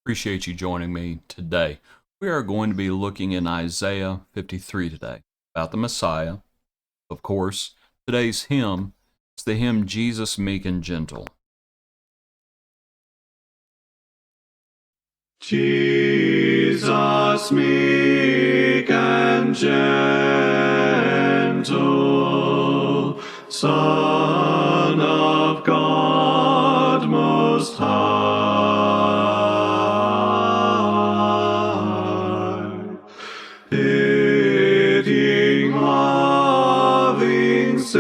Appreciate you joining me today. We are going to be looking in Isaiah 53 today about the Messiah. Of course, today's hymn is the hymn Jesus, Meek and Gentle. Jesus, meek and gentle, Son of God Most High, pitying, loving Savior,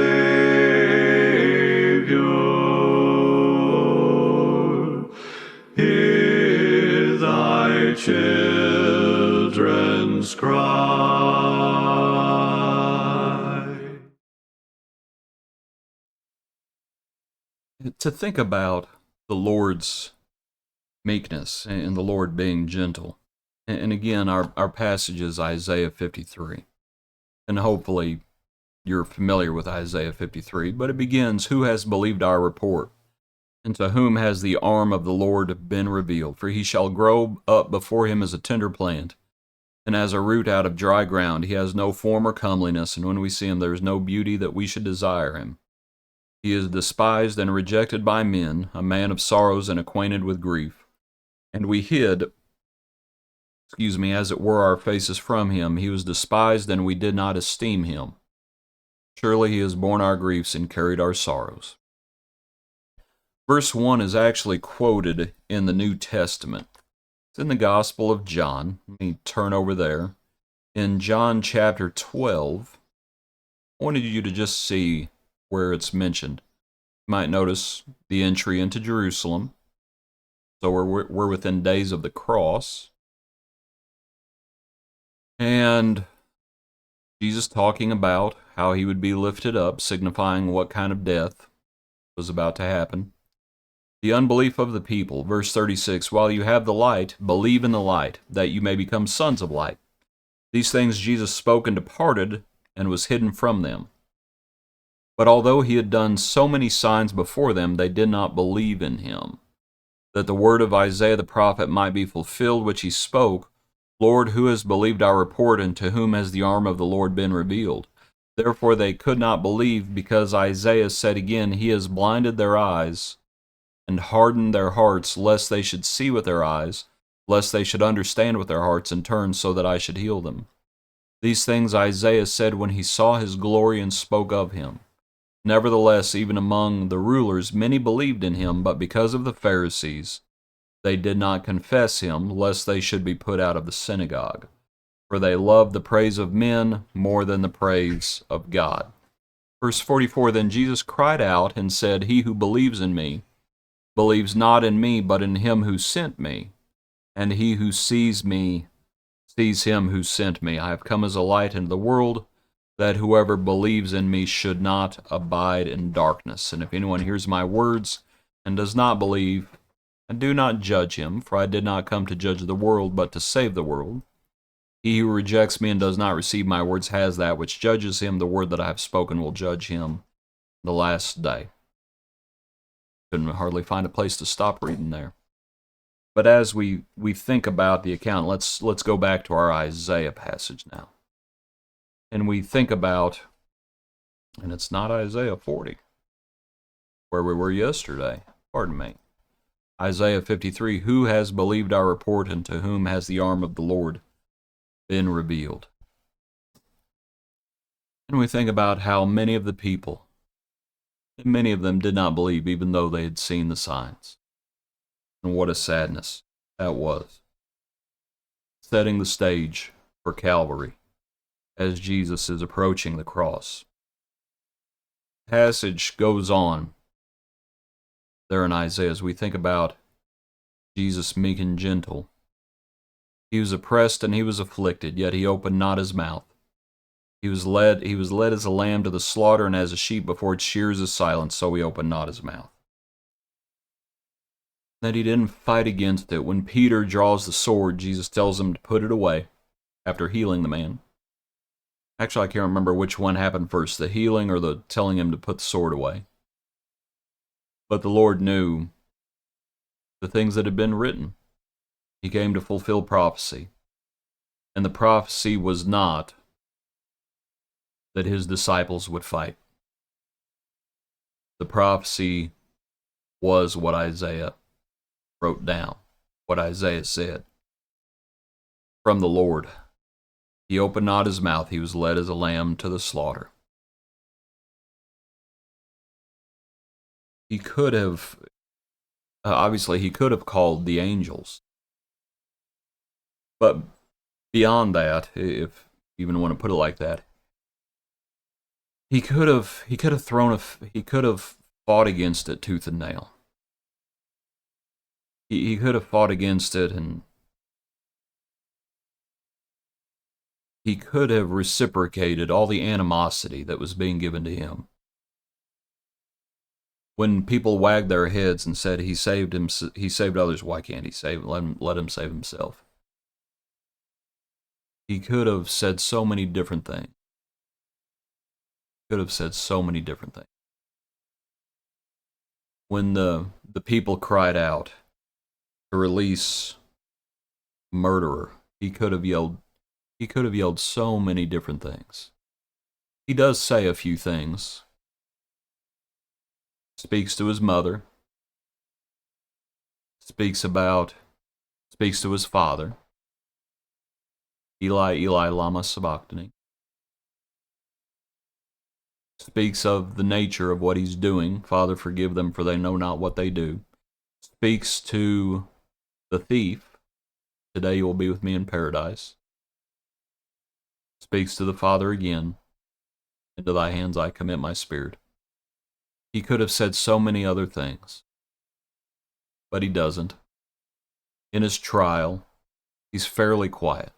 hear thy children's cry. To think about the Lord's meekness and the Lord being gentle. And again, our passage is Isaiah 53. And hopefully you're familiar with Isaiah 53, but it begins, "Who has believed our report? And to whom has the arm of the Lord been revealed? For he shall grow up before him as a tender plant, and as a root out of dry ground. He has no form or comeliness, and when we see him there is no beauty that we should desire him. He is despised and rejected by men, a man of sorrows and acquainted with grief. And we hid, as it were, our faces from him. He was despised, and we did not esteem him. Surely he has borne our griefs and carried our sorrows." Verse 1 is actually quoted in the New Testament. It's in the Gospel of John. Let me turn over there. In John chapter 12, I wanted you to just see where it's mentioned. You might notice the entry into Jerusalem. So we're within days of the cross. And Jesus talking about how he would be lifted up, signifying what kind of death was about to happen. The unbelief of the people. Verse 36, "While you have the light, believe in the light, that you may become sons of light." These things Jesus spoke and departed, and was hidden from them. But although he had done so many signs before them, they did not believe in him. That the word of Isaiah the prophet might be fulfilled, which he spoke, "Lord, who has believed our report, and to whom has the arm of the Lord been revealed?" Therefore they could not believe, because Isaiah said again, "He has blinded their eyes, and hardened their hearts, lest they should see with their eyes, lest they should understand with their hearts, and turn so that I should heal them." These things Isaiah said when he saw his glory and spoke of him. Nevertheless, even among the rulers, many believed in him, but because of the Pharisees, they did not confess him, lest they should be put out of the synagogue. For they loved the praise of men more than the praise of God. Verse 44, "Then Jesus cried out and said, He who believes in me, believes not in me, but in him who sent me. And he who sees me, sees him who sent me. I have come as a light into the world, that whoever believes in me should not abide in darkness. And if anyone hears my words and does not believe, and do not judge him, for I did not come to judge the world, but to save the world. He who rejects me and does not receive my words has that which judges him. The word that I have spoken will judge him the last day." Couldn't hardly find a place to stop reading there. But as we think about the account, let's go back to our Isaiah passage now. And we think about, and it's not Isaiah 40, where we were yesterday, pardon me. Isaiah 53, "Who has believed our report, and to whom has the arm of the Lord been revealed?" And we think about how many of the people, many of them did not believe, even though they had seen the signs. And what a sadness that was. Setting the stage for Calvary as Jesus is approaching the cross. The passage goes on there in Isaiah as we think about Jesus, meek and gentle. "He was oppressed and he was afflicted, yet he opened not his mouth. He was led as a lamb to the slaughter, and as a sheep before its shears is silent, so he opened not his mouth." That he didn't fight against it. When Peter draws the sword, Jesus tells him to put it away after healing the man. Actually, I can't remember which one happened first, the healing or the telling him to put the sword away. But the Lord knew the things that had been written. He came to fulfill prophecy. And the prophecy was not that his disciples would fight. The prophecy was what Isaiah wrote down, what Isaiah said. From the Lord, he opened not his mouth, he was led as a lamb to the slaughter. He could have, obviously, he could have called the angels. But beyond that, if you even want to put it like that, he could have fought against it tooth and nail. He could have fought against it, and he could have reciprocated all the animosity that was being given to him. When people wagged their heads and said he saved others, why can't he let him save himself? He could have said so many different things. Could have said so many different things. When the people cried out to release a murderer, he could have yelled so many different things. He does say a few things. Speaks to his mother. Speaks to his father. Eli, Eli, lama sabachthani. Speaks of the nature of what he's doing. Father, forgive them, for they know not what they do. Speaks to the thief. Today you will be with me in paradise. Speaks to the Father again. Into thy hands I commit my spirit. He could have said so many other things, but he doesn't. In his trial, he's fairly quiet.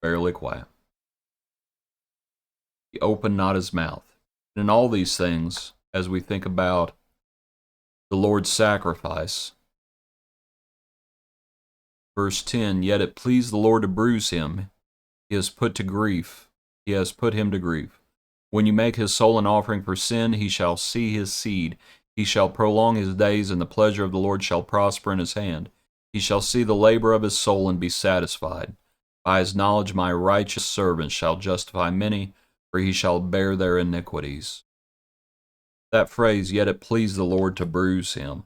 Fairly quiet. He opened not his mouth. And in all these things, as we think about the Lord's sacrifice, verse 10, yet it pleased the Lord to bruise him. He has put him to grief. When you make his soul an offering for sin, he shall see his seed. He shall prolong his days, and the pleasure of the Lord shall prosper in his hand. He shall see the labor of his soul and be satisfied. By his knowledge my righteous servant shall justify many, for he shall bear their iniquities. That phrase, yet it pleased the Lord to bruise him.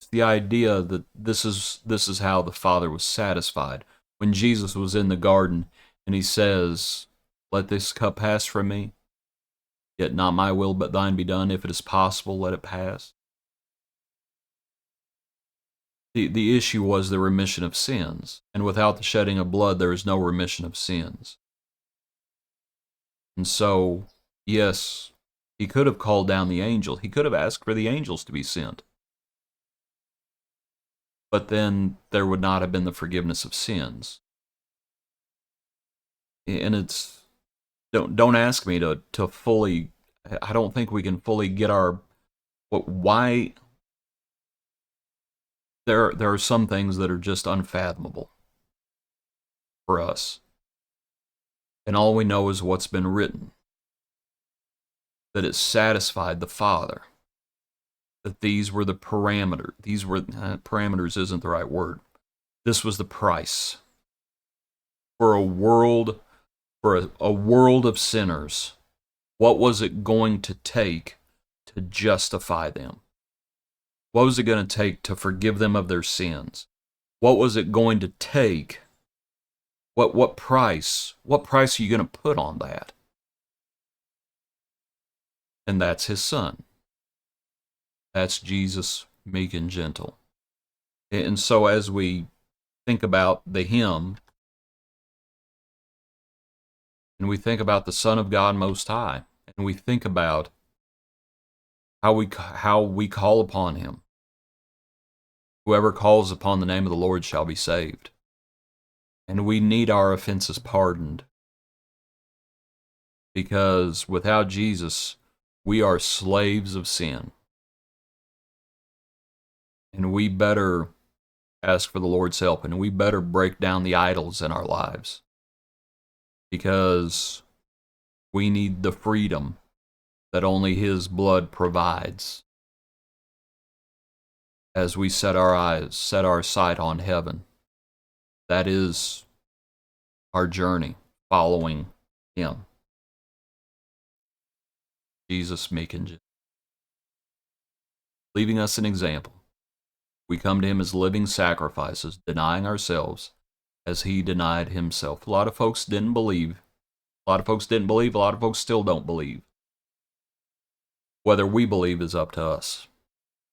It's the idea that this is how the Father was satisfied. When Jesus was in the garden and he says, let this cup pass from me, yet not my will but thine be done. If it is possible, let it pass. The issue was the remission of sins, and without the shedding of blood there is no remission of sins. And so, yes, he could have called down the angel. He could have asked for the angels to be sent. But then there would not have been the forgiveness of sins. And it's, don't ask me to fully, I don't think we can fully get why. There are some things that are just unfathomable for us. And all we know is what's been written. That it satisfied the Father. That these were the parameters. Parameters isn't the right word. This was the price. For a world of sinners, what was it going to take to justify them? What was it going to take to forgive them of their sins? What was it going to take? What price? What price are you going to put on that? And that's his Son. That's Jesus, meek and gentle. And so as we think about the hymn, and we think about the Son of God Most High, and we think about how we call upon him. Whoever calls upon the name of the Lord shall be saved. And we need our offenses pardoned. Because without Jesus, we are slaves of sin. And we better ask for the Lord's help, and we better break down the idols in our lives. Because we need the freedom that only his blood provides as we set our sight on heaven That is our journey, following him. Jesus, meek and gentle, leaving us an example. We come to him as living sacrifices, denying ourselves as he denied himself. A lot of folks didn't believe. A lot of folks didn't believe. A lot of folks still don't believe. Whether we believe is up to us.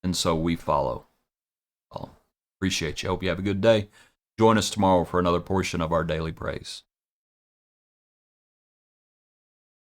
And so we follow. Appreciate you. Hope you have a good day. Join us tomorrow for another portion of our daily praise.